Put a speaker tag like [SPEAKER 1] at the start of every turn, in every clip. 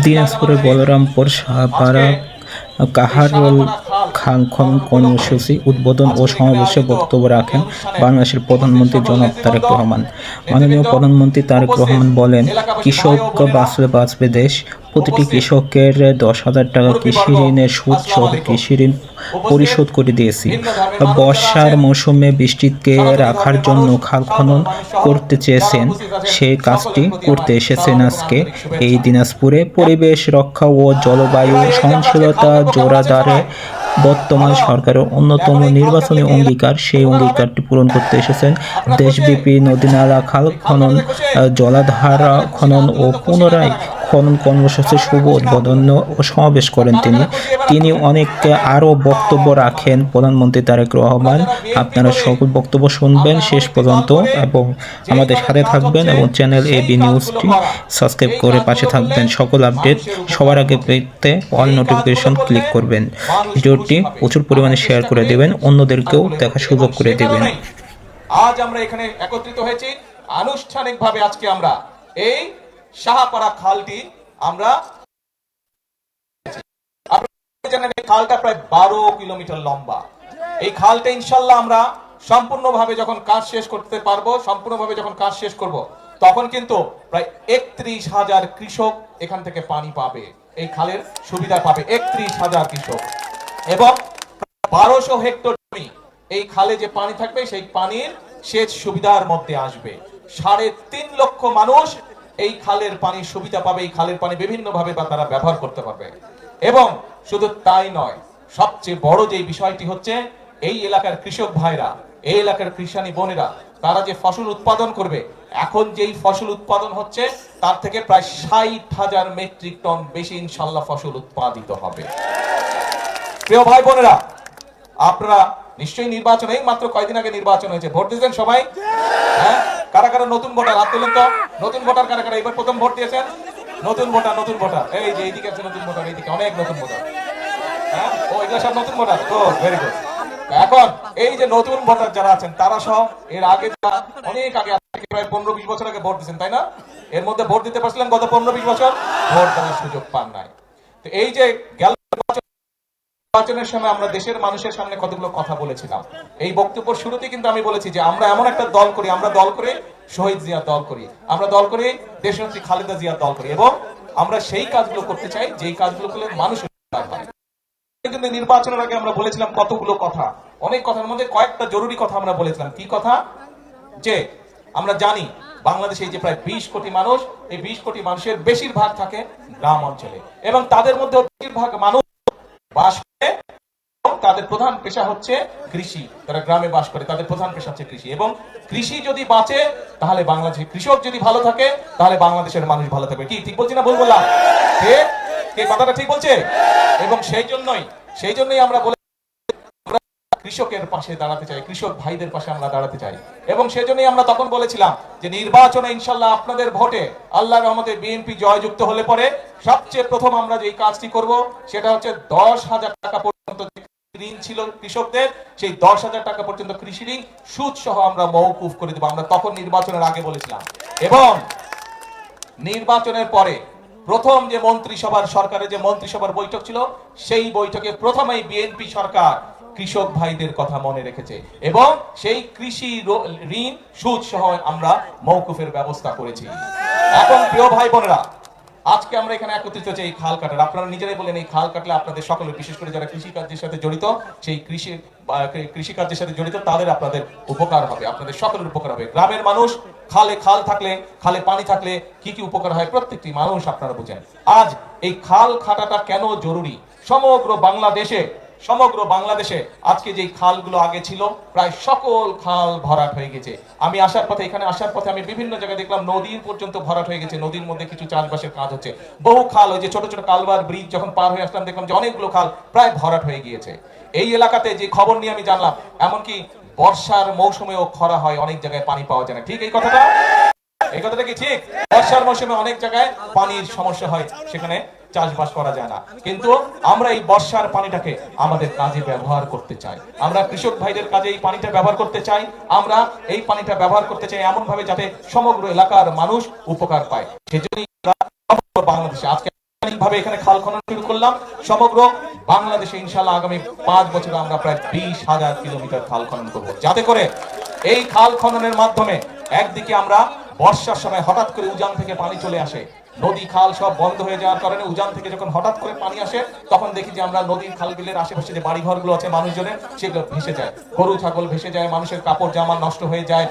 [SPEAKER 1] দিনাজপুরের বলরামপুর শাহপাড়া কাহারোল খান খনন কর্মসূচি উদ্বোধন ও সমাবেশে বক্তব্য রাখেন বাংলাদেশের প্রধানমন্ত্রী জনাব তারেক রহমান। মাননীয় প্রধানমন্ত্রী তারেক রহমান বলেন, কৃষক বাঁচলে বাঁচবে দেশ। প্রতিটি কৃষকের 10,000 টাকা কৃষি ঋণের সুদ সহ কৃষি ঋণ পরিশোধ করে দিয়েছি। বর্ষার মৌসুমে বৃষ্টিকে রাখার জন্য খাল খনন করতে চেয়েছেন, সেই কাজটি করতে এসেছেন আজকে এই দিনাজপুরে। পরিবেশ রক্ষা ও জলবায়ু সহনশীলতা জোরদারে বর্তমান সরকারের অন্যতম নির্বাচনী অঙ্গীকার, সেই অঙ্গীকারটি পূরণ করতে এসেছেন। দেশব্যাপী নদী-নালা, খাল খনন, জলাধার খনন ও পুনরায় খনন কর্মসূচির শুভ উদ্বোধন ও সমাবেশ করেন তিনি অনেক আরও বক্তব্য রাখেন প্রধানমন্ত্রী তারেক রহমান। আপনারা সকল বক্তব্য শুনবেন শেষ পর্যন্ত এবং আমাদের সাথে থাকবেন এবং চ্যানেল এবি নিউজটি সাবস্ক্রাইব করে পাশে থাকবেন। সকল আপডেট সবার আগে পেতে অল নোটিফিকেশন ক্লিক করবেন। ভিডিওটি প্রচুর পরিমাণে শেয়ার করে দেবেন, অন্যদেরকেও দেখার সুযোগ করে দেবেন।
[SPEAKER 2] আজ আমরা এখানে একত্রিত হয়েছি আনুষ্ঠানিকভাবে। আজকে আমরা এই শাহপাড়া খালটি আমরা জানেন, এই খালটা প্রায় 12 কিলোমিটার লম্বা। এই খালটা ইনশাল্লাহ আমরা সম্পূর্ণভাবে যখন কাজ শেষ করতে পারবো, সম্পূর্ণভাবে যখন কাজ শেষ করব, তখন কিন্তু প্রায় 31,000 কৃষক এখান থেকে পানি পাবে, এই খালের সুবিধা পাবে 31,000 কৃষক। এবং 1200 হেক্টর জমি এই খালে যে পানি থাকবে সেই পানির সেচ সুবিধার মধ্যে আসবে। 3.5 লক্ষ মানুষ এই খালের পানির সুবিধা পাবে, এই খালের পানি বিভিন্ন ভাবে তারা ব্যবহার করতে পারবে। এবং শুধু তাই নয়, সবচেয়ে বড় যে বিষয়টি হচ্ছে, এই এলাকার কৃষক ভাইরা, এই এলাকার কৃষানি বোনেরা, তারা যে ফসল উৎপাদন করবে, এখন যেই ফসল উৎপাদন হচ্ছে তার থেকে প্রায় 60,000 মেট্রিক টন বেশি ইনশাল্লাহ ফসল উৎপাদিত হবে। প্রিয় ভাই বোনেরা, আপনারা নিশ্চয়ই নির্বাচন, এই মাত্র কয়েকদিন আগে নির্বাচন হয়েছে, ভোট দিয়েছেন সবাই? হ্যাঁ, কারা কারা নতুন ভোটার হাত তুলেন তো। নতুন ভোটার কারা কারা এবার প্রথম ভোট দিয়েছেন? নতুন ভোটার এই যে এইদিকে আছে নতুন ভোটার, এইদিকে অনেক নতুন ভোটার। হ্যাঁ, ও এগুলো সব নতুন ভোটার তো, ভেরি গুড। এখন এই যে নতুন ভোটার যারা আছেন তারা সহ এর আগে অনেক আগে প্রায় 15-20 বছর আগে ভোট দিয়েছেন, তাই না? এর মধ্যে ভোট দিতে পারছিলেন গত 15-20 বছর? ভোট দেওয়ার সুযোগ পান নাই। তো এই যে গেল নির্বাচনের সময় আমরা দেশের মানুষের সামনে কতগুলো কথা বলেছিলাম। এই বক্তব্য শুরুতে কিন্তু আমি বলেছি যে আমরা এমন একটা দল করি, আমরা দল করে শহীদ জিয়া দল করি, আমরা দল করে দেশনেত্রী খালেদা জিয়া দল করি, এবং আমরা সেই কাজগুলো করতে চাই যেই কাজগুলো করলে মানুষের কিন্তু নির্বাচনের আগে আমরা বলেছিলাম কতগুলো কথা, অনেক কথার মধ্যে কয়েকটা জরুরি কথা আমরা বলেছিলাম। কি কথা? যে আমরা জানি বাংলাদেশে এই যে প্রায় 20 কোটি মানুষ, এই 20 কোটি মানুষের বেশিরভাগ থাকে গ্রাম অঞ্চলে, এবং তাদের মধ্যে বেশিরভাগ মানুষ বাস করে, তাদের প্রধান পেশা হচ্ছে কৃষি। তারা গ্রামে বাস করে, তাদের প্রধান পেশা হচ্ছে কৃষি। এবং কৃষি যদি বাঁচে তাহলে বাংলাদেশে, কৃষক যদি ভালো থাকে তাহলে বাংলাদেশের মানুষ ভালো থাকবে। কি ঠিক বলছি না ভুল বললাম? কে কথাটা ঠিক বলছে? এবং সেই জন্যই আমরা বলে কৃষকের পাশে দাঁড়াতে চাই, কৃষক ভাইদের পাশে আমরা দাঁড়াতে চাই। এবং সেজন্যই আমরা তখন বলেছিলাম যে নির্বাচনে ইনশাল্লাহ আপনাদের ভোটে আল্লাহর রহমতে বিএনপি জয়যুক্ত হলে পরে সবচেয়ে প্রথম আমরা যে কাজটি করব সেটা হচ্ছে 10,000 টাকা পর্যন্ত ঋণ ছিল কৃষকদের, সেই 10,000 টাকা পর্যন্ত কৃষি ঋণ সুদ সহ আমরা মওকুফ করে দেব। আমরা তখন নির্বাচনের আগে বলেছিলাম। এবং নির্বাচনের পরে প্রথম যে মন্ত্রিসভার, সরকারের যে মন্ত্রিসভার বৈঠক ছিল, সেই বৈঠকে প্রথমেই বিএনপি সরকার কৃষক ভাইদের কথা মনে রেখেছে এবং সেই কৃষি ঋণ সুদ সহ আমরা মওকুফের ব্যবস্থা করেছি। এখন প্রিয় ভাই বোনেরা, আজকে আমরা এখানে একত্রিত হয়েছি এই খাল কাটার। আপনারা নিজেরাই বলেন এই খাল কাটলে আপনাদের সকলের, বিশেষ করে যারা কৃষি কাজের সাথে জড়িত, সেই কৃষি কাজের সাথে জড়িত তাদের, আপনাদের উপকার হবে, আপনাদের সকলের উপকার হবে। গ্রামের মানুষ, খাল থাকলে, খালে পানি থাকলে কি কি উপকার হয় প্রত্যেকটি মানুষ আপনারা বুঝেন। আজ এই খাল কাটাটা কেন জরুরি? সমগ্র বাংলাদেশে আজকে যে খালগুলো আগে ছিল প্রায় সকল খাল ভরাট হয়ে গেছে। আমি এখানে আসার পথে আমি বিভিন্ন জায়গায় দেখলাম নদীর পর্যন্ত ভরাট হয়ে গেছে, নদীর মধ্যে কিছু চাষবাসের কাজ হচ্ছে। বহু খাল, ওই যে ছোট ছোট কালভার ব্রিজ যখন পার হয়ে আসলাম দেখলাম যে অনেকগুলো খাল প্রায় ভরাট হয়ে গিয়েছে। এই এলাকাতে যে খবর নিয়ে আমি জানলাম, এমনকি বর্ষার মৌসুমেও খরা হয়, অনেক জায়গায় পানি পাওয়া যায় না। ঠিক এই কথাটা কি ঠিক? বর্ষার মৌসুমে অনেক জায়গায় পানির সমস্যা হয়, সেখানে চাষবাস করা যায় না। কিন্তু আমরা এই বর্ষার পানিটাকে আমাদের কাজে ব্যবহার করতে চাই, আমরা কৃষক ভাইদের কাজে এই পানিটা ব্যবহার করতে চাই, আমরা এই পানিটা ব্যবহার করতে চাই এমন ভাবে যাতে সমগ্র এলাকার মানুষ উপকার পায়। সেজন্যই বাংলাদেশে আজকে ভাবে এখানে খাল খনন শুরু করলাম। সমগ্র বাংলাদেশে ইনশাআল্লাহ আগামী 5 বছরে আমরা প্রায় 20,000 কিলোমিটার খাল খনন করব, যাতে করে এই খাল খননের মাধ্যমে একদিকে আমরা বর্ষার সময় হঠাৎ করে উজান থেকে পানি চলে আসে, নদী খাল সব বন্ধ হয়ে যাওয়ার কারণে উজান থেকে যখন হঠাৎ করে পানি আসে তখন দেখি যে আমরা নদীর খাল বিলের আশেপাশে যে বাড়ি ঘরগুলো আছে মানুষজনের, সেগুলো ভেসে যায়, গরু ছাগল ভেসে যায়, মানুষের কাপড় জামা নষ্ট হয়ে যায়,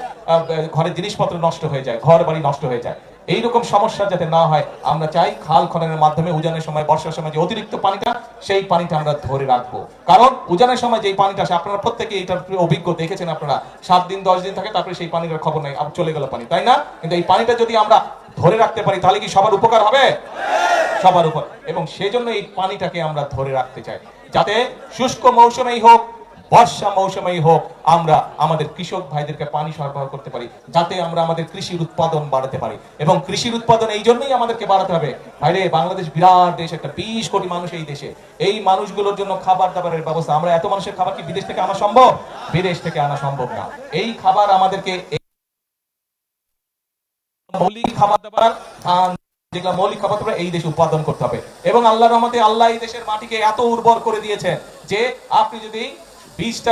[SPEAKER 2] ঘরের জিনিসপত্র নষ্ট হয়ে যায়, ঘর বাড়ি নষ্ট হয়ে যায়। এইরকম সমস্যা যাতে না হয় আমরা চাই খাল খননের মাধ্যমে উজানের সময় বর্ষার সময় যে অতিরিক্ত পানিটা, সেই পানিটা আমরা ধরে রাখবো। কারণ উজানের সময় যেই পানিটা আসে, আপনারা প্রত্যেকে এটার অভিজ্ঞ দেখেছেন, আপনারা 7 দিন 10 দিন থাকে, তারপরে সেই পানির খবর নাই, চলে গেল পানি, তাই না? কিন্তু এই পানিটা যদি আমরা ধরে রাখতে পারি তাহলে কি সবার উপকার হবে? সবার উপর। এবং সেজন্য এই পানিটাকে আমরা ধরে রাখতে চাই, যাতে শুষ্ক মৌসুমেই হোক বর্ষা মৌসুমেই হোক আমরা আমাদের কৃষক ভাইদেরকে পানি সরবরাহ করতে পারি, যাতে আমরা আমাদের কৃষির উৎপাদন বাড়াতে পারি। এবং কৃষির উৎপাদন এই জন্যই আমাদেরকে বাড়াতে হবে, ভাইরে বাংলাদেশ বিরাট দেশ, একটা 20 কোটি মানুষ এই দেশে, এই মানুষগুলোর জন্য খাবার দাবারের ব্যবস্থা, আমরা এত মানুষের খাবার কি বিদেশ থেকে আনা সম্ভব? বিদেশ থেকে আনা সম্ভব না। এই খাবার আমাদেরকে মৌলিক খাবার দাবার, ধান, যেগুলো মৌলিক খাবার দাবার এই দেশে উৎপাদন করতে হবে। এবং আল্লাহর রহমতে আল্লাহ এই দেশের মাটিকে এত উর্বর করে দিয়েছেন যে আপনি যদি বীজটা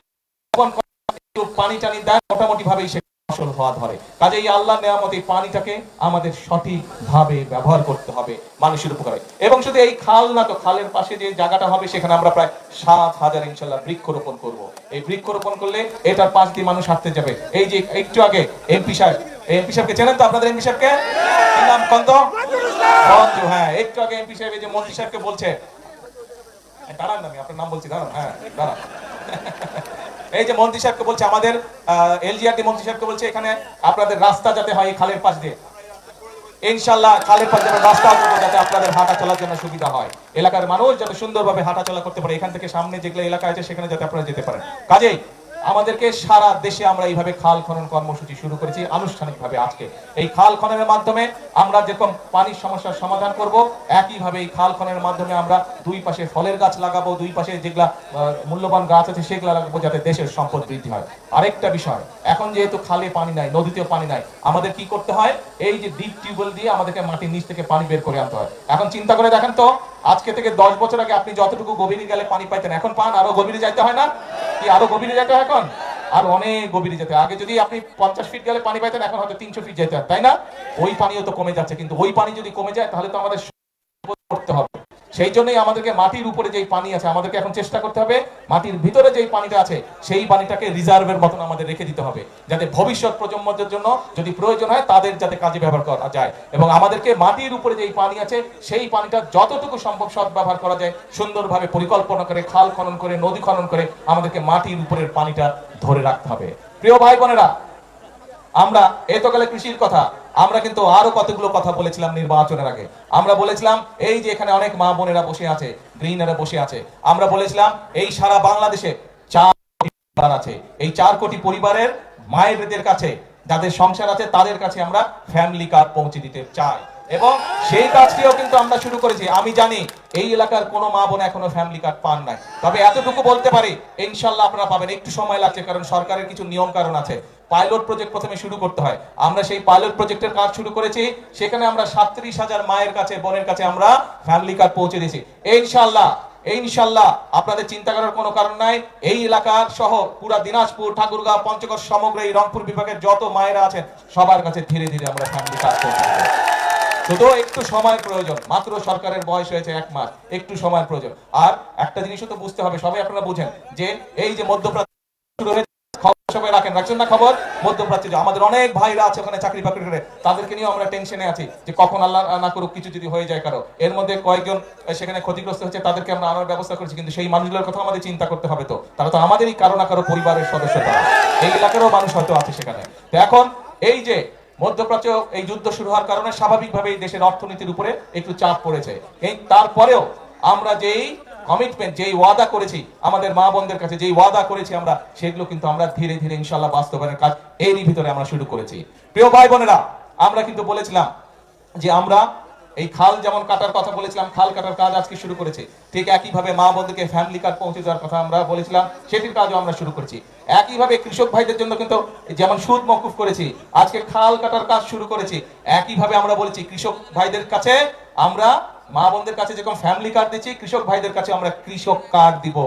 [SPEAKER 2] পানি টানি দেন মোটামুটি ভাবেই সে ফসল হওয়া ধরে। কাজেই আল্লাহর নেয়ামত এই পানিটাকে আমাদের সঠিক ভাবে ব্যবহার করতে হবে মানুষের উপকারে। এবং শুধু এই খাল না, তো খালের পাশে যে জায়গাটা হবে সেখানে আমরা প্রায় 7,000 ইনশাআল্লাহ বৃক্ষরোপণ করব। এই বৃক্ষরোপণ করলে এটার পাশ দিয়ে মানুষ হাঁটতে যাবে। এই যে একটু আগে এমপি সাহেবকে চেনেন তো? আপনাদের এমপি সাহেবকে কি নাম? কন্ত বন্ধু। হ্যাঁ, একটু আগে এমপি সাহেব এই যে মন্ত্রী সাহেবকে বলছে, দাঁড়ান না, আমি আপনার নাম বলছি, দাঁড়ান, হ্যাঁ দাঁড়ান। এই যে মন্ত্রী সাহেবকে বলছে, আমাদের এলজিআরডি মন্ত্রী সাহেবকে বলছে এখানে আপনাদের রাস্তা যাতে হয় এই খালের পাশ দিয়ে, ইনশাআল্লাহ খালের পাশ দিয়ে রাস্তা করবো যাতে আপনাদের হাঁটা চলার জন্য সুবিধা হয়, এলাকার মানুষ যাতে সুন্দরভাবে হাঁটা চলা করতে পারে, এখান থেকে সামনে যেগুলো এলাকা আছে সেখানে যাতে আপনারা যেতে পারেন। কাজেই আমাদেরকে সারা দেশে আমরা এইভাবে খাল খনন কর্মসূচি শুরু করেছি আনুষ্ঠানিকভাবে আজকে। এই খাল খননের মাধ্যমে আমরা যেরকম পানির সমস্যার সমাধান করব, একইভাবে এই খাল খননের মাধ্যমে আমরা দুই পাশে ফলের গাছ লাগাবো, দুই পাশে যেগুলা মূল্যবান গাছ আছে সেগুলা লাগাবো, যাতে দেশের সম্পদ বৃদ্ধি হয়। আরেকটা বিষয়, এখন যেহেতু খালে পানি নাই, নদীতেও পানি নাই, আমাদের কি করতে হয়? এই যে ডিপ টিউবওয়েল দিয়ে আমাদেরকে মাটির নিচ থেকে পানি বের করে আনতে হয়। এখন চিন্তা করে দেখেন তো, আজকে থেকে 10 বছর আগে আপনি যতটুকু গভীরে গেলে পানি পাইতেন, এখন পান আরো গভীরে যাইতে হয় না? কি আরো গভীরে যেতে হয়? এখন আর অনেক গভীরে যেতে হয়। আগে যদি আপনি 50 ফিট গেলে পানি পাইতেন, এখন হয়তো 300 ফিট যেতে হয়, তাই না? ওই পানিও তো কমে যাচ্ছে, কিন্তু ওই পানি যদি কমে যায় তাহলে তো আমাদের করতে হবে। সেই জন্যই আমাদেরকে মাটির উপরে যেই পানি আছে আমাদেরকে এখন চেষ্টা করতে হবে মাটির ভিতরে যেই পানিটা আছে সেই পানিটাকে রিজার্ভের মতন আমাদের রেখে দিতে হবে, যাতে ভবিষ্যৎ প্রজন্মদের জন্য যদি প্রয়োজন হয় তাদের যাতে কাজে ব্যবহার করা যায়। এবং আমাদেরকে মাটির উপরে যেই পানি আছে সেই পানিটা যতটুকু সম্ভব সদ্ব্যবহার করা যায় সুন্দরভাবে পরিকল্পনা করে, খাল খনন করে, নদী খনন করে আমাদেরকে মাটির উপরের পানিটা ধরে রাখতে হবে। প্রিয় ভাই বোনেরা, আমরা এত গেলে কৃষির কথা, আমরা কিন্তু আরো কতগুলো কথা বলেছিলাম নির্বাচনের আগে। আমরা বলেছিলাম এই যে এখানে অনেক মা বোনেরা বসে আছে, গৃহিণীরা বসে আছে, আমরা বলেছিলাম এই সারা বাংলাদেশে 4 কোটি পরিবার আছে, এই 4 কোটি পরিবারের মায়েদের কাছে, যাদের সংসার আছে তাদের কাছে আমরা ফ্যামিলি কার্ড পৌঁছে দিতে চাই। এবং সেই কাজটিও কিন্তু আমরা শুরু করেছি। আমি জানি এই এলাকার কোনো মা বোন এখনো ফ্যামিলি কার্ড পান নাই, তবে এতটুকু বলতে পারি ইনশাআল্লাহ আপনারা পাবেন। একটু সময় লাগছে, কারণ সরকারের কিছু নিয়ম কারণ আছে। পাইলট প্রজেক্ট প্রথমে শুরু করতে হয়, আমরা সেই পাইলট প্রজেক্টের কাজ শুরু করেছি। সেখানে আমরা 37,000 মায়ের কাছে, বোনের কাছে আমরা ফ্যামিলি কার্ড পৌঁছে দিয়েছি। ইনশাআল্লাহ আপনাদের চিন্তা করার কোনো কারণ নাই। এই এলাকার সহ পুরা দিনাজপুর, ঠাকুরগাঁও, পঞ্চগড়, সমগ্র এই রংপুর বিভাগের যত মায়েরা আছেন সবার কাছে ধীরে ধীরে আমরা ফ্যামিলি কার্ড পৌঁছে দেব। শুধু একটু সময় প্রয়োজন, মাত্র সরকারের বয়স হয়েছে 1 মাস, একটু সময় প্রয়োজন। আর একটা জিনিসও তো বুঝতে হবে, সবাই আপনারা বুঝেন যে এই যে মধ্যপ্রাচ্য শুরু হয়েছে, সবাই রাখছেন না খবর? মধ্যপ্রাচ্যে যে আমাদের অনেক ভাইরা আছে ওখানে চাকরি বাকরি করে, তাদেরকে নিয়েও আমরা টেনশনে আছি যে কখন আল্লাহ না করুক কিছু যদি হয়ে যায় কারো। এর মধ্যে কয়েকজন সেখানে ক্ষতিগ্রস্ত হচ্ছে, তাদেরকে আমরা আনার ব্যবস্থা করেছি, কিন্তু সেই মানুষগুলোর কথা আমাদের চিন্তা করতে হবে। তো তারা তো আমাদেরই কারো না কারো পরিবারের সদস্য, তারা এই এলাকারও মানুষ হয়তো আছে সেখানে। তো এখন এই যে মধ্যপ্রাচ্য এই যুদ্ধ শুরু হওয়ার কারণে স্বাভাবিকভাবে এই দেশের অর্থনীতির উপরে একটু চাপ পড়েছে। এই তারপরেও আমরা যেই কমিটমেন্ট, যেই ওয়াদা করেছি আমাদের মা বোনদের কাছে, যেই ওয়াদা করেছি আমরা, সেগুলো কিন্তু আমরা ধীরে ধীরে ইনশাআল্লাহ বাস্তবায়নের কাজ এরই ভিতরে আমরা শুরু করেছি। প্রিয় ভাই বোনেরা, আমরা কিন্তু বলেছিলাম যে আমরা এই খাল যেমন কাটার কথা বলেছিলাম, খাল কাটার কাজ আজকে শুরু করেছি। ঠিক একইভাবে মা বোনদেরকে ফ্যামিলি কার্ড পৌঁছে দেওয়ার কথা আমরা বলেছিলাম, সেটির কাজও আমরা শুরু করেছি। একইভাবে কৃষক ভাইদের জন্য কিন্তু যেমন সুদ মওকুফ করেছি, আজকে খাল কাটার কাজ শুরু করেছি। একইভাবে আমরা বলেছি কৃষক ভাইদের কাছে আমরা মা বোনদের কাছে যেরকম ফ্যামিলি কার্ড দিচ্ছি, কৃষক ভাইদের কাছে আমরা কৃষক কার্ড দিব,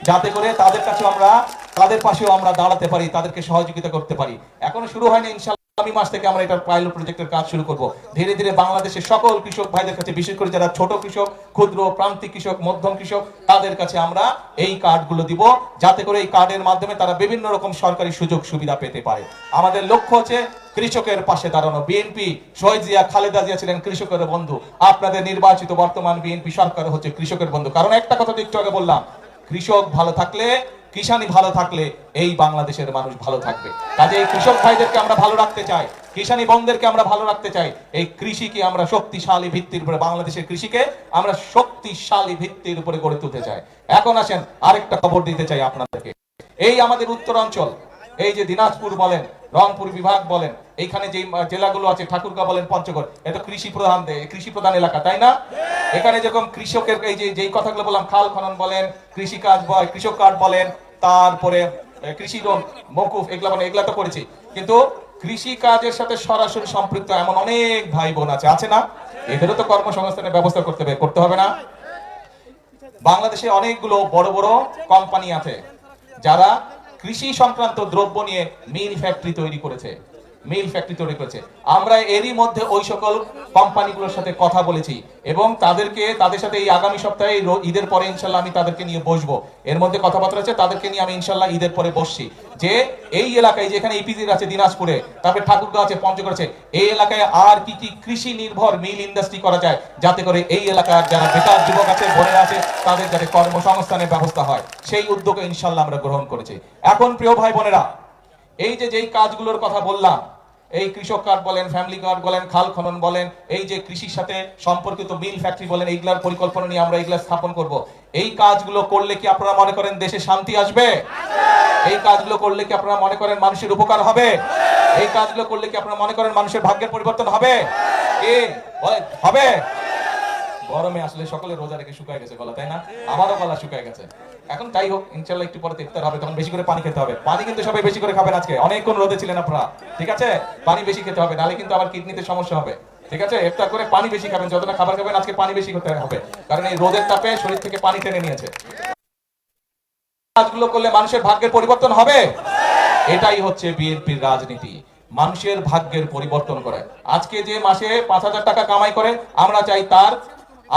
[SPEAKER 2] যাতে করে তাদের কাছে আমরা তাদের পাশেও আমরা দাঁড়াতে পারি, তাদেরকে সহযোগিতা করতে পারি। এখনো শুরু হয়নি, ইনশাআল্লাহ আগামী মাস থেকে আমরা এটার পাইলট প্রজেক্টের কাজ শুরু করব। ধীরে ধীরে বাংলাদেশের সকল কৃষক ভাইদের কাছে, বিশেষ করে যারা ছোট কৃষক, ক্ষুদ্র প্রান্তিক কৃষক, মধ্যম কৃষক, তাদের কাছে আমরা এই কার্ডগুলো দিব, যাতে করে এই কার্ডের মাধ্যমে তারা বিভিন্ন রকম সরকারি সুযোগ সুবিধা পেতে পারে। আমাদের লক্ষ্য হচ্ছে কৃষকের পাশে দাঁড়ানো। বিএনপি, শহীদ জিয়া, খালেদা জিয়া ছিলেন কৃষকের বন্ধু। আপনাদের নির্বাচিত বর্তমান বিএনপি সরকার হচ্ছে কৃষকের বন্ধু। কারণ একটা কথা তো একটু আগে বললাম, কৃষক ভালো থাকলে, কিষানি ভালো থাকলে এই বাংলাদেশের মানুষ ভালো থাকবে। কাজে এই কৃষক ভাইদেরকে আমরা ভালো রাখতে চাই, কিষানি বন্ধুদেরকে আমরা ভালো রাখতে চাই। এই কৃষিকে আমরা শক্তিশালী ভিত্তির উপরে, বাংলাদেশের কৃষিকে আমরা শক্তিশালী ভিত্তির উপরে গড়ে তুলতে চাই। এখন আসেন আরেকটা খবর দিতে চাই আপনাদেরকে। এই আমাদের উত্তরাঞ্চল, এই যে দিনাজপুর বলেন, রংপুর বিভাগ বলেন, এইখানে যে জেলাগুলো আছে, ঠাকুরগাঁও বলেন, পঞ্চগড়, এটা কৃষি প্রধান এলাকা, তাই না? এখানে যেরকম কৃষকের এই যেই কথাগুলো বললাম, খাল খনন বলেন, কৃষি কাজ বলেন, কৃষক কার্ড বলেন, তারপরে কৃষি লোন মওকুফ, এগুলা মানে এগুলা তো করেছি, কিন্তু কৃষি কাজের সাথে সরাসরি সম্পৃক্ত এমন অনেক ভাই বোন আছে না? এদেরও তো কর্মসংস্থানের ব্যবস্থা করতে হবে না? বাংলাদেশে অনেকগুলো বড় বড় কোম্পানি আছে যারা কৃষি সংক্রান্ত দ্রব্য নিয়ে মিল ফ্যাক্টরি তৈরি করেছে। আমরা এরই মধ্যে ওই সকল কোম্পানিগুলোর সাথে কথা বলেছি এবং তাদের সাথে এই আগামী সপ্তাহে ঈদের পরে ইনশাল্লাহ আমি তাদেরকে নিয়ে বসবো। এর মধ্যে কথাবার্তা আছে, তাদেরকে নিয়ে আমি ইনশাল্লাহ ঈদের পরে বসছি, যে এই এলাকায় যেখানে ইপিজির আছে দিনাজপুরে, তারপরে ঠাকুরগাঁও আছে, পঞ্চগড় আছে, এই এলাকায় আর কি কি কৃষি নির্ভর মিল ইন্ডাস্ট্রি করা যায়, যাতে করে এই এলাকার যারা বেকার যুবক আছে, বোনেরা আছে, তাদের যাতে কর্মসংস্থানের ব্যবস্থা হয়, সেই উদ্যোগে ইনশাল্লাহ আমরা গ্রহণ করেছি। এখন প্রিয় ভাই বোনেরা, এই যেই কাজগুলোর কথা বললাম, এই কৃষক কার্ড বলেন, ফ্যামিলি কার্ড বলেন, খাল খনন বলেন, এই যে কৃষির সাথে সম্পর্কিত মিল ফ্যাক্টরি বলেন, এইগুলার পরিকল্পনা নিয়ে আমরা এইগুলা স্থাপন করব। এই কাজগুলো করলে কি আপনারা মনে করেন দেশে শান্তি আসবে? এই কাজগুলো করলে কি আপনারা মনে করেন মানুষের উপকার হবে? এই কাজগুলো করলে কি আপনারা মনে করেন মানুষের ভাগ্যের পরিবর্তন হবে? হবে? গরমে আসলে সকলে রোজা রেখে শুকায় গেছে গলা, তাই না? আমারও গলা শুকায় গেছে। এখন তাই হোক, ইনশাআল্লাহ একটু পরে ইফতার হবে, তখন বেশি করে পানি খেতে হবে। পানি কিন্তু সবাই বেশি করে খাবেন, আজকে অনেকক্ষণ রোদে ছিলেন আপনারা, ঠিক আছে? পানি বেশি খেতে হবে, নাহলে কিন্তু আবার কিডনিতে সমস্যা হবে, ঠিক আছে? ইফতার করে পানি বেশি খাবেন, যতটা খাবার খাবেন আজকে পানি বেশি খেতে হবে, কারণ এই রোদের তাপে শরীর থেকে পানি টেনে নিয়েছে। কাজগুলো করলে মানুষের ভাগ্যের পরিবর্তন হবে। এটাই হচ্ছে বিএনপির রাজনীতি, মানুষের ভাগ্যের পরিবর্তন করে। আজকে যে মাসে 5,000 টাকা কামাই করে, আমরা চাই তার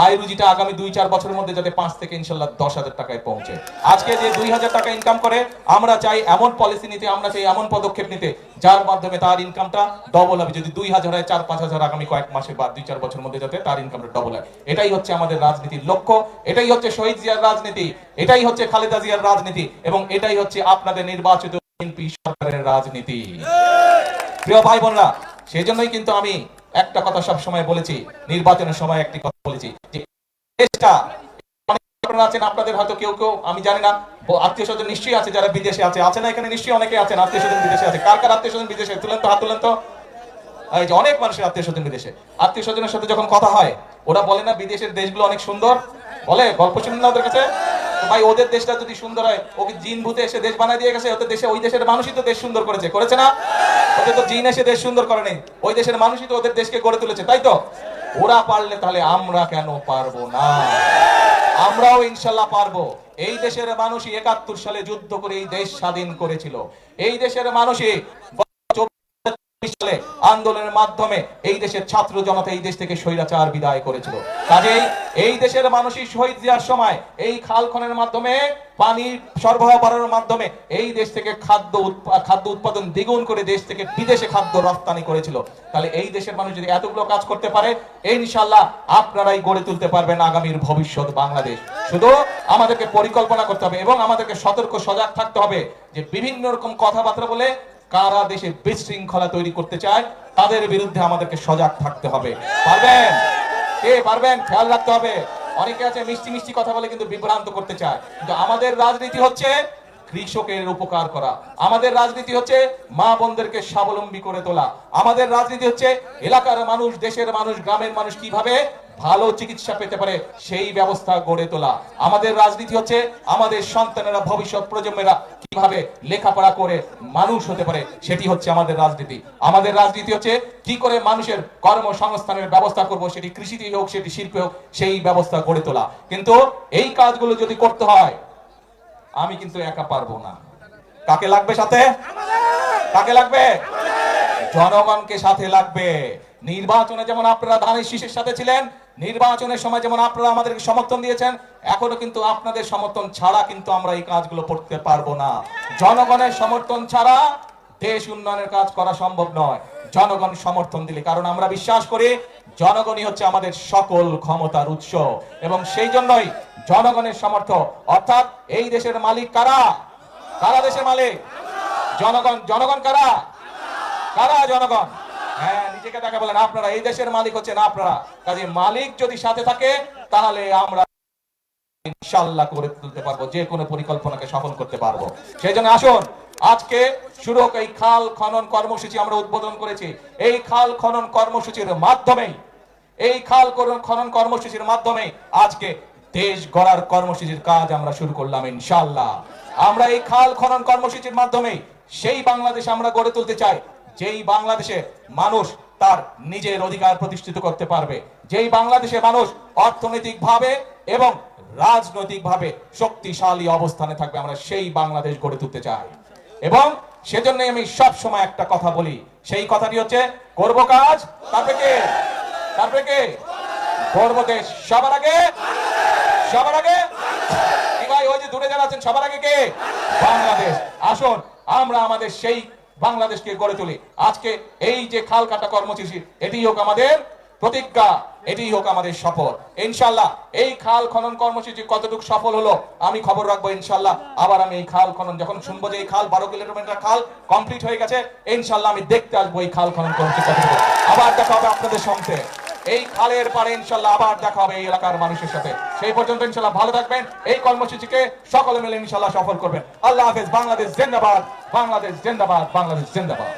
[SPEAKER 2] আয় রুজিটা আগামী 2-4 বছরের মধ্যে যাতে 5 থেকে ইনশাল্লাহ 10,000 টাকায় পৌঁছে। আজকে যে 2,000 টাকা ইনকাম করে, আমরা চাই এমন পলিসি নিতে, আমরা চাই এমন পদক্ষেপ নিতে যার মাধ্যমে তার ইনকামটা ডবল হবে। যদি 2,000 হয়, 4-5,000 আগামী কয়েক মাসে বা 2-4 বছরের মধ্যে যাতে তার ইনকামটা ডবল হয়। এটাই হচ্ছে আমাদের রাজনীতির লক্ষ্য, এটাই হচ্ছে শহীদ জিয়ার রাজনীতি, এটাই হচ্ছে খালেদা জিয়ার রাজনীতি, এবং এটাই হচ্ছে আপনাদের নির্বাচিত বিএনপি সরকারের রাজনীতি। প্রিয় ভাই বোনরা, সেই জন্যই কিন্তু আমি একটা কথা সব সময় বলেছি, নির্বাচনের সময় একটি কথা বলেছি, যে দেশটা, আপনারা আছেন, আপনাদের হয়তো কেউ আমি জানি না, আত্মীয় স্বজন নিশ্চয়ই আছে যারা বিদেশে আছে না? এখানে নিশ্চয়ই অনেকে আছেন আত্মীয় স্বজন বিদেশে আছে। কার কার আত্মীয় স্বজন বিদেশে? তুলেন তো, হাত তুলেন তো। এই যে অনেক মানুষের আত্মীয় স্বজন বিদেশে, আত্মীয় স্বজনের সাথে যখন কথা হয়, ওরা বলে না বিদেশের দেশগুলো অনেক সুন্দর, বলে, গল্প শুনুন না ওদের কাছে। ভাই, ওদের দেশটা যদি সুন্দর হয়, ওকে জিন ভূতে এসে দেশ বানায় দিয়ে গেছে, ওদের দেশে, ওই দেশের মানুষই তো দেশ সুন্দর করেছে না? ওদের তো জিন এসে দেশ সুন্দর করে নেই, ওই দেশের মানুষই তো ওদের দেশকে গড়ে তুলেছে, তাই তো? ওরা পারলে তাহলে আমরা কেন পারবো না? আমরাও ইনশাল্লাহ পারবো। এই দেশের মানুষই 71 সালে যুদ্ধ করে এই দেশ স্বাধীন করেছিল। এই দেশের মানুষই সালে আন্দোলনের মাধ্যমে এই দেশের ছাত্র জনতা এই দেশ থেকে স্বৈরাচার বিদায় করেছিল। কাজেই এই দেশের মানুষই শহীদ জিয়ার সময় এই খাল খননের মাধ্যমে, পানি সরবরাহ বাড়ানোর মাধ্যমে এই দেশ থেকে খাদ্য উৎপাদন দ্বিগুণ করে দেশ থেকে বিদেশে খাদ্য রপ্তানি করেছিল। তাহলে এই দেশের মানুষ যদি এতগুলো কাজ করতে পারে, ইনশাআল্লাহ আপনারাই গড়ে তুলতে পারবেন আগামীর ভবিষ্যৎ বাংলাদেশ। শুধু আমাদেরকে পরিকল্পনা করতে হবে এবং আমাদেরকে সতর্ক সজাগ থাকতে হবে যে বিভিন্ন রকম কথাবার্তা বলে কারা দেশে বিশৃঙ্খলা তৈরি করতে চায়, তাদের বিরুদ্ধে আমাদেরকে সজাগ থাকতে হবে। পারবেন? কে পারবেন? খেয়াল রাখতে হবে। অনেকে আছে মিষ্টি মিষ্টি কথা বলে কিন্তু বিভ্রান্ত করতে চায়, কিন্তু আমাদের রাজনীতি হচ্ছে কৃষকের উপকার করা, আমাদের রাজনীতি হচ্ছে মা বোনদেরকে স্বাবলম্বী করে তোলা, আমাদের রাজনীতি হচ্ছে এলাকার মানুষ, দেশের মানুষ, গ্রামের মানুষ কিভাবে ভালো চিকিৎসা পেতে পারে সেই ব্যবস্থা গড়ে তোলা। আমাদের রাজনীতি হচ্ছে আমাদের সন্তানেরা, ভবিষ্যৎ প্রজন্মেরা কিভাবে লেখাপড়া করে মানুষ হতে পারে, সেটি হচ্ছে আমাদের রাজনীতি। আমাদের রাজনীতি হচ্ছে কি করে মানুষের কর্মসংস্থানের ব্যবস্থা করব, সেটি কৃষিতে হোক, সেটি শিল্পে হোক, সেই ব্যবস্থা গড়ে তোলা। কিন্তু এই কাজগুলো যদি করতে হয়, আমি কিন্তু একা পারবো না। কাকে লাগবে সাথে? কাকে লাগবে? জনগণকে সাথে লাগবে। নির্বাচনে যেমন আপনারা ধানের শীষের সাথে ছিলেন, নির্বাচনের সময় যেমন আপনারা আমাদেরকে সমর্থন দিয়েছেন, এখনো কিন্তু আপনাদের সমর্থন ছাড়া কিন্তু আমরা এই কাজগুলো করতে পারবো না। জনগণের সমর্থন ছাড়া দেশ উন্নয়নের কাজ করা সম্ভব নয়। জনগণ সমর্থন দিলে, কারণ আমরা বিশ্বাস করি জনগণই হচ্ছে আমাদের সকল ক্ষমতার উৎস, এবং সেই জন্যই জনগণের সমর্থন, অর্থাৎ এই দেশের মালিক কারা? কারা দেশের মালিক? জনগণ। জনগণ কারা? কারা? জনগণ। হ্যাঁ, নিজেকে দেখা বলেন আপনারা। এই দেশের মালিক হচ্ছেন আপনারা। কাজে মালিক যদি সাথে থাকে, তাহলে আমরা ইনশাআল্লাহ করে তুলতে পারবো, যে কোনো পরিকল্পনাকে সফল করতে পারবো। সেই জন্য আসুন, আজকে শুরু হোক এই খাল খনন কর্মসূচি আমরা উদ্বোধন করেছি। এই খাল খনন কর্মসূচির মাধ্যমে, এই খাল খনন কর্মসূচির মাধ্যমে আজকে দেশ গড়ার কর্মসূচির কাজ আমরা শুরু করলাম ইনশাআল্লাহ। আমরা এই খাল খনন কর্মসূচির মাধ্যমে সেই বাংলাদেশ আমরা গড়ে তুলতে চাই, যেই বাংলাদেশে মানুষ তার নিজের অধিকার প্রতিষ্ঠিত করতে পারবে, যেই বাংলাদেশে মানুষ অর্থনৈতিকভাবে এবং রাজনৈতিকভাবে শক্তিশালী অবস্থানে থাকবে, আমরা সেই বাংলাদেশ গড়ে তুলতে চাই। এবং সেজন্যই আমি সব সময় একটা কথা বলি, সেই কথাটি হচ্ছে করব কাজ, তারপরে কে? তারপরে কে? করব দেশ। সবার আগে, সবার আগে কি ভাই? ওই যে দূরে যারা আছেন, সবার আগে কে? বাংলাদেশ। আসুন আমরা আমাদের সেই বাংলাদেশকে গড়ে তুলি। আজকে এই যে খাল কাটা কর্মসূচি, এটি হোক আমাদের প্রতিজ্ঞা, এটি হোক আমাদের শপথ। ইনশাআল্লাহ এই খাল খনন কর্মসূচি কতটুকু সফল হলো আমি খবর রাখবো ইনশাআল্লাহ। আবার আমি এই খাল খনন যখন শুনবো যে এই খাল 12 কিলোমিটার খাল কমপ্লিট হয়ে গেছে, ইনশাআল্লাহ আমি দেখতে আসবো এই খাল খনন কর্মসূচি কতটুকু। আবার দেখা হবে আপনাদের সঙ্গে এই খালের পারে, ইনশাআল্লাহ আবার দেখা হবে এই এলাকার মানুষের সাথে। সেই পর্যন্ত ইনশাআল্লাহ ভালো থাকবেন। এই কর্মসূচিকে সকলে মিলে ইনশাআল্লাহ সফল করবেন। আল্লাহ হাফেজ। বাংলাদেশ জিন্দাবাদ, বাংলাদেশ জিন্দাবাদ, বাংলাদেশ জিন্দাবাদ।